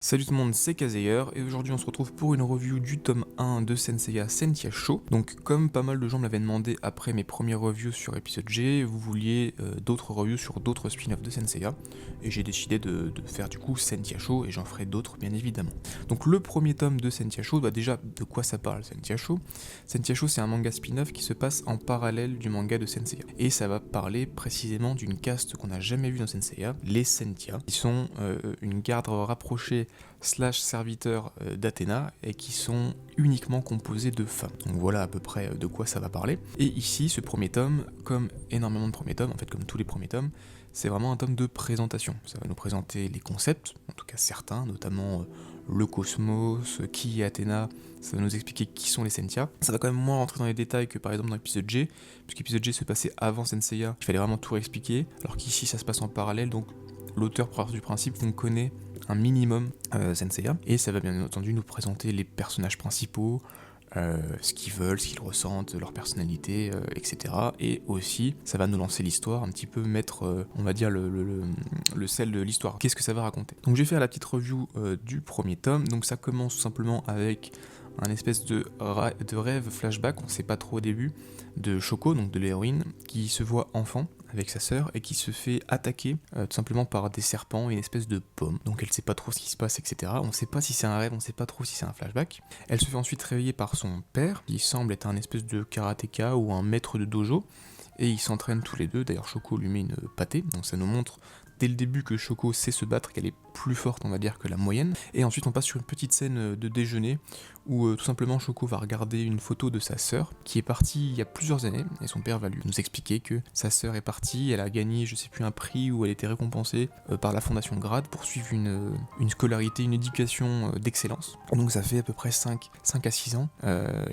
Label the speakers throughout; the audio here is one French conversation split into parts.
Speaker 1: Salut tout le monde, c'est Kazeyer et aujourd'hui on se retrouve pour une review du tome 1 de Senseiya Sentia Show. Donc comme pas mal de gens me l'avaient demandé après mes premières reviews sur épisode G, vous vouliez d'autres reviews sur d'autres spin-offs de Senseiya et j'ai décidé de faire du coup Sentia Show et j'en ferai d'autres bien évidemment. Donc le premier tome de Sentia Show, déjà de quoi ça parle Sentia Show? Sentia Show c'est un manga spin-off qui se passe en parallèle du manga de Senseiya et ça va parler précisément d'une caste qu'on n'a jamais vue dans Senseiya, les Sentia, qui sont une garde rapprochée slash serviteurs d'Athéna et qui sont uniquement composés de femmes. Donc voilà à peu près de quoi ça va parler. Et ici, ce premier tome, comme énormément de premiers tomes, en fait comme tous les premiers tomes, c'est vraiment un tome de présentation. Ça va nous présenter les concepts, en tout cas certains, notamment le cosmos, qui est Athéna, ça va nous expliquer qui sont les Sentia. Ça va quand même moins rentrer dans les détails que par exemple dans l'épisode G, puisque l'épisode G se passait avant Senseiya, il fallait vraiment tout réexpliquer, alors qu'ici ça se passe en parallèle, donc l'auteur part du principe qu'on connaît un minimum Senseiya, et ça va bien entendu nous présenter les personnages principaux, ce qu'ils veulent, ce qu'ils ressentent, leur personnalité, etc. Et aussi, ça va nous lancer l'histoire, un petit peu mettre, on va dire, le sel de l'histoire. Qu'est-ce que ça va raconter? Donc je vais faire la petite review du premier tome, donc ça commence tout simplement avec un espèce de rêve flashback, on sait pas trop au début, de Shoko, donc de l'héroïne, qui se voit enfant avec sa sœur et qui se fait attaquer tout simplement par des serpents et une espèce de pomme. Donc elle sait pas trop ce qui se passe, etc. On sait pas si c'est un rêve, on sait pas trop si c'est un flashback. Elle se fait ensuite réveiller par son père, qui semble être un espèce de karatéka ou un maître de dojo, et ils s'entraînent tous les deux. D'ailleurs Shoko lui met une pâtée, donc ça nous montre dès le début que Shoko sait se battre, qu'elle est plus forte on va dire que la moyenne. Et ensuite on passe sur une petite scène de déjeuner où tout simplement Shoko va regarder une photo de sa sœur qui est partie il y a plusieurs années, et son père va lui nous expliquer que sa sœur est partie, elle a gagné je sais plus un prix où elle était récompensée par la fondation Grade pour suivre une scolarité, une éducation d'excellence. Donc ça fait à peu près 5 à 6 ans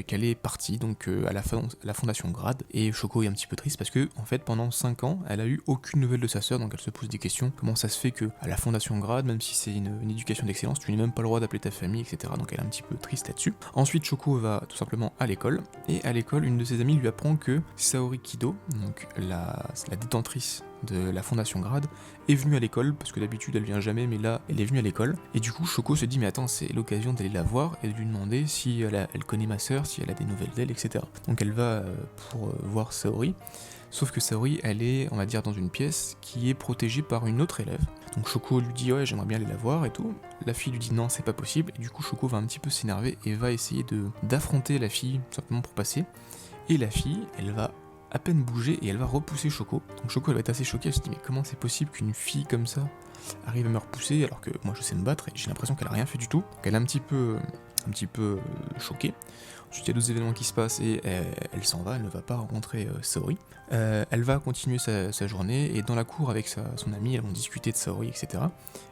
Speaker 1: qu'elle est partie donc à la fondation Grade, et Shoko est un petit peu triste parce que en fait pendant 5 ans elle a eu aucune nouvelle de sa sœur, donc elle se pose des questions, comment ça se fait que à la fondation Grade, même si c'est une éducation d'excellence, tu n'as même pas le droit d'appeler ta famille, etc. Donc elle est un petit peu triste là-dessus. Ensuite Shoko va tout simplement à l'école, et à l'école une de ses amies lui apprend que Saori Kido, donc la détentrice de la fondation Grade, est venue à l'école, parce que d'habitude elle vient jamais, mais là elle est venue à l'école, et du coup Shoko se dit mais attends, c'est l'occasion d'aller la voir et de lui demander si elle connaît ma sœur, si elle a des nouvelles d'elle, etc. Donc elle va pour voir Saori, sauf que Saori elle est, on va dire, dans une pièce qui est protégée par une autre élève. Donc Shoko lui dit ouais j'aimerais bien aller la voir et tout, la fille lui dit non c'est pas possible, et du coup Shoko va un petit peu s'énerver et va essayer d'affronter la fille simplement pour passer, et la fille elle va à peine bouger et elle va repousser Shoko. Donc Shoko elle va être assez choquée, elle se dit mais comment c'est possible qu'une fille comme ça arrive à me repousser alors que moi je sais me battre, et j'ai l'impression qu'elle a rien fait du tout. Donc elle est un petit peu choquée. Ensuite il y a d'autres événements qui se passent et elle s'en va, elle ne va pas rencontrer Saori. Elle va continuer sa journée, et dans la cour avec son amie elles vont discuter de Saori, etc.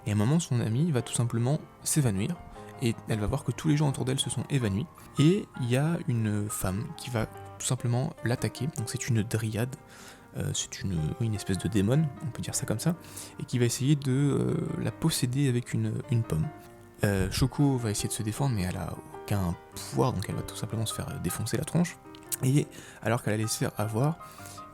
Speaker 1: Et à un moment son amie va tout simplement s'évanouir, et elle va voir que tous les gens autour d'elle se sont évanouis, et il y a une femme qui va tout simplement l'attaquer. Donc c'est une dryade, c'est une espèce de démon, on peut dire ça comme ça, et qui va essayer de la posséder avec une pomme. Shoko va essayer de se défendre, mais elle a aucun pouvoir, donc elle va tout simplement se faire défoncer la tronche. Et alors qu'elle allait se faire avoir,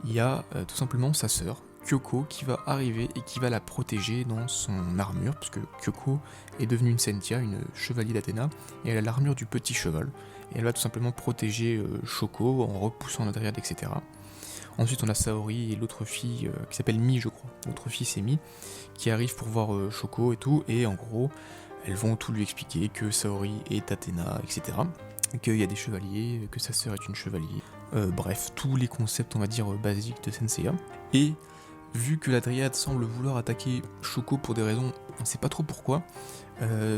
Speaker 1: il y a tout simplement sa sœur, Kyoko, qui va arriver et qui va la protéger dans son armure, puisque Kyoko est devenue une Sentia, une chevalier d'Athéna, et elle a l'armure du petit cheval, et elle va tout simplement protéger Shoko en repoussant la dryade, etc. Ensuite on a Saori et l'autre fille qui s'appelle Mi je crois, l'autre fille c'est Mi, qui arrive pour voir Shoko et tout, et en gros elles vont tout lui expliquer que Saori est Athéna, etc. Qu'il y a des chevaliers, que sa sœur est une chevalier, bref, tous les concepts on va dire basiques de Senseiya. Et vu que la dryade semble vouloir attaquer Shoko pour des raisons, on ne sait pas trop pourquoi,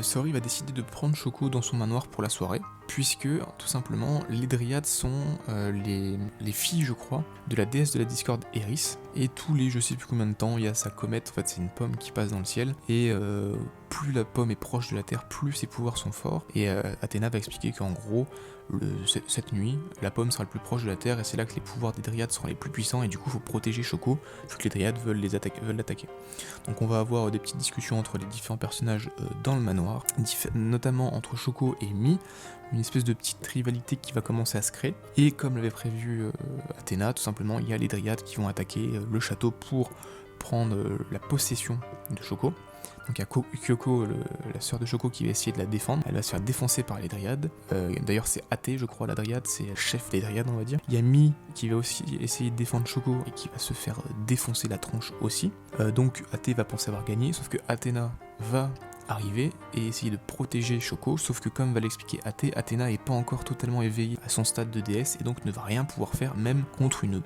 Speaker 1: Saori va décider de prendre Shoko dans son manoir pour la soirée, puisque tout simplement les dryades sont les filles je crois de la déesse de la discorde Eris, et tous les je sais plus combien de temps il y a sa comète, en fait c'est une pomme qui passe dans le ciel, et plus la pomme est proche de la terre, plus ses pouvoirs sont forts, et Athéna va expliquer qu'en gros cette nuit, la pomme sera le plus proche de la terre, et c'est là que les pouvoirs des dryades seront les plus puissants, et du coup faut protéger Shoko, vu que les dryades veulent l'attaquer. Donc on va avoir des petites discussions entre les différents personnages dans le manoir, notamment entre Shoko et Mi, une espèce de petite rivalité qui va commencer à se créer, et comme l'avait prévu Athéna, tout simplement il y a les dryades qui vont attaquer le château pour prendre la possession de Shoko. Donc il y a Kyoko, la sœur de Shoko, qui va essayer de la défendre. Elle va se faire défoncer par les dryades. D'ailleurs c'est Ate, je crois, la dryade, c'est le chef des dryades, on va dire. Il y a Mi qui va aussi essayer de défendre Shoko et qui va se faire défoncer la tronche aussi. Donc Ate va penser avoir gagné, sauf que Athena va arriver et essayer de protéger Shoko, sauf que comme va l'expliquer Ate, Athéna est pas encore totalement éveillée à son stade de déesse et donc ne va rien pouvoir faire, même contre une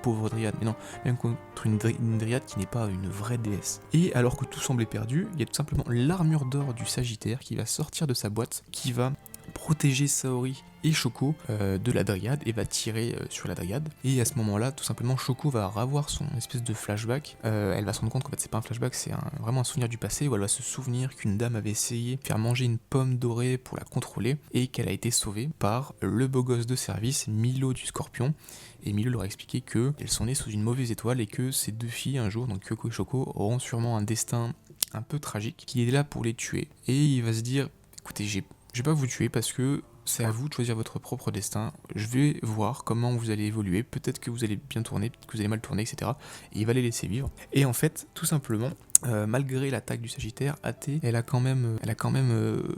Speaker 1: pauvre dryade, mais non, même contre une dryade qui n'est pas une vraie déesse. Et alors que tout semblait perdu, il y a tout simplement l'armure d'or du Sagittaire qui va sortir de sa boîte, qui va protéger Saori et Shoko de la dryade et va tirer sur la dryade. Et à ce moment-là, tout simplement, Shoko va avoir son espèce de flashback. Elle va se rendre compte qu'en fait, c'est pas un flashback, c'est vraiment un souvenir du passé où elle va se souvenir qu'une dame avait essayé de faire manger une pomme dorée pour la contrôler et qu'elle a été sauvée par le beau gosse de service, Milo du Scorpion. Et Milo leur a expliqué qu'elles sont nées sous une mauvaise étoile et que ces deux filles, un jour, donc Kyoko et Shoko, auront sûrement un destin un peu tragique qui est là pour les tuer. Et il va se dire, écoutez, je vais pas vous tuer parce que c'est à vous de choisir votre propre destin. Je vais voir comment vous allez évoluer. Peut-être que vous allez bien tourner, peut-être que vous allez mal tourner, etc. Et il va les laisser vivre. Et en fait, tout simplement, malgré l'attaque du Sagittaire, Ate, elle a quand même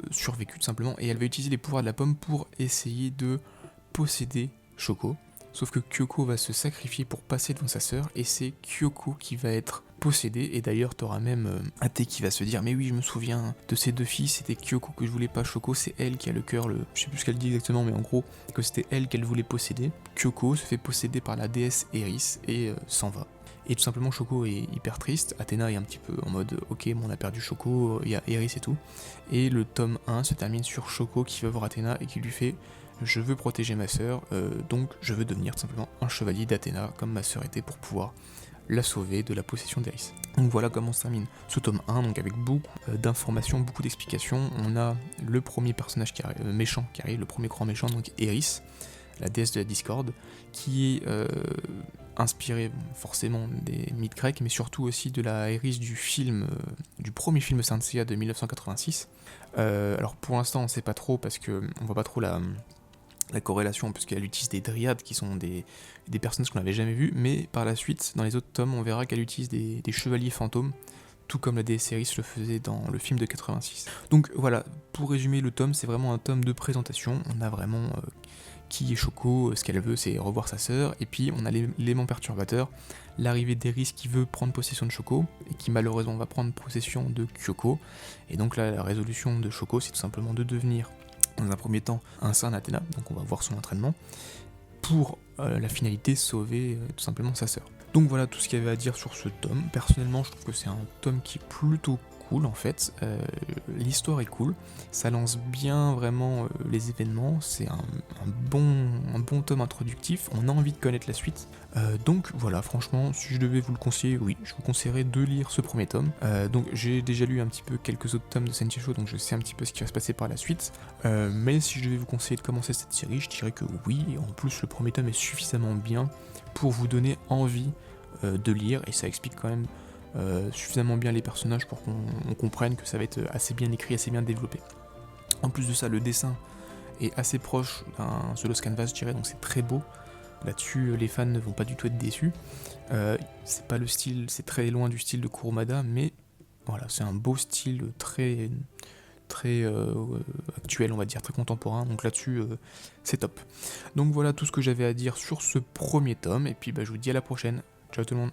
Speaker 1: survécu tout simplement. Et elle va utiliser les pouvoirs de la pomme pour essayer de posséder Shoko. Sauf que Kyoko va se sacrifier pour passer devant sa sœur, et c'est Kyoko qui va être possédée, et d'ailleurs t'auras même Ate qui va se dire mais oui je me souviens de ces deux filles, c'était Kyoko que je voulais pas, Shoko c'est elle qui a le cœur, je sais plus ce qu'elle dit exactement mais en gros que c'était elle qu'elle voulait posséder. Kyoko se fait posséder par la déesse Eris et s'en va. Et tout simplement Shoko est hyper triste, Athéna est un petit peu en mode ok bon, on a perdu Shoko, il y a Eris et tout, et le tome 1 se termine sur Shoko qui va voir Athéna et qui lui fait je veux protéger ma sœur, donc je veux devenir tout simplement un chevalier d'Athéna, comme ma sœur était, pour pouvoir la sauver de la possession d'Eris. Donc voilà comment se termine ce tome 1, donc avec beaucoup d'informations, beaucoup d'explications. On a le premier personnage méchant qui arrive, le premier grand méchant, donc Eris, la déesse de la discorde, qui est inspirée forcément des mythes grecs, mais surtout aussi de la Eris du film, du premier film Saint Seiya de 1986. Alors pour l'instant on sait pas trop parce que on voit pas trop la corrélation, puisqu'elle utilise des dryades qui sont des personnages qu'on n'avait jamais vus, mais par la suite, dans les autres tomes, on verra qu'elle utilise des chevaliers fantômes, tout comme la déesse Eris le faisait dans le film de 86. Donc voilà, pour résumer le tome, c'est vraiment un tome de présentation, on a vraiment qui est Shoko, ce qu'elle veut c'est revoir sa sœur, et puis on a l'élément perturbateur, l'arrivée d'Eris qui veut prendre possession de Shoko, et qui malheureusement va prendre possession de Kyoko, et donc là la résolution de Shoko c'est tout simplement de devenir dans un premier temps un saint d'Athéna, donc on va voir son entraînement, pour la finalité sauver tout simplement sa sœur. Donc voilà tout ce qu'il y avait à dire sur ce tome. Personnellement je trouve que c'est un tome qui est plutôt cool en fait, l'histoire est cool, ça lance bien vraiment les événements, c'est un bon tome introductif, on a envie de connaître la suite, donc voilà, franchement si je devais vous le conseiller, oui, je vous conseillerais de lire ce premier tome. Donc j'ai déjà lu un petit peu quelques autres tomes de Sensei Show, donc je sais un petit peu ce qui va se passer par la suite, mais si je devais vous conseiller de commencer cette série, je dirais que oui, et en plus le premier tome est suffisamment bien pour vous donner envie de lire, et ça explique quand même suffisamment bien les personnages pour qu'on comprenne que ça va être assez bien écrit, assez bien développé. En plus de ça, le dessin est assez proche d'un The Lost Canvas, je dirais, donc c'est très beau. Là-dessus, les fans ne vont pas du tout être déçus. C'est pas le style, c'est très loin du style de Kurumada, mais voilà, c'est un beau style très actuel, on va dire, très contemporain, donc là-dessus, c'est top. Donc voilà tout ce que j'avais à dire sur ce premier tome, et puis je vous dis à la prochaine. Ciao tout le monde.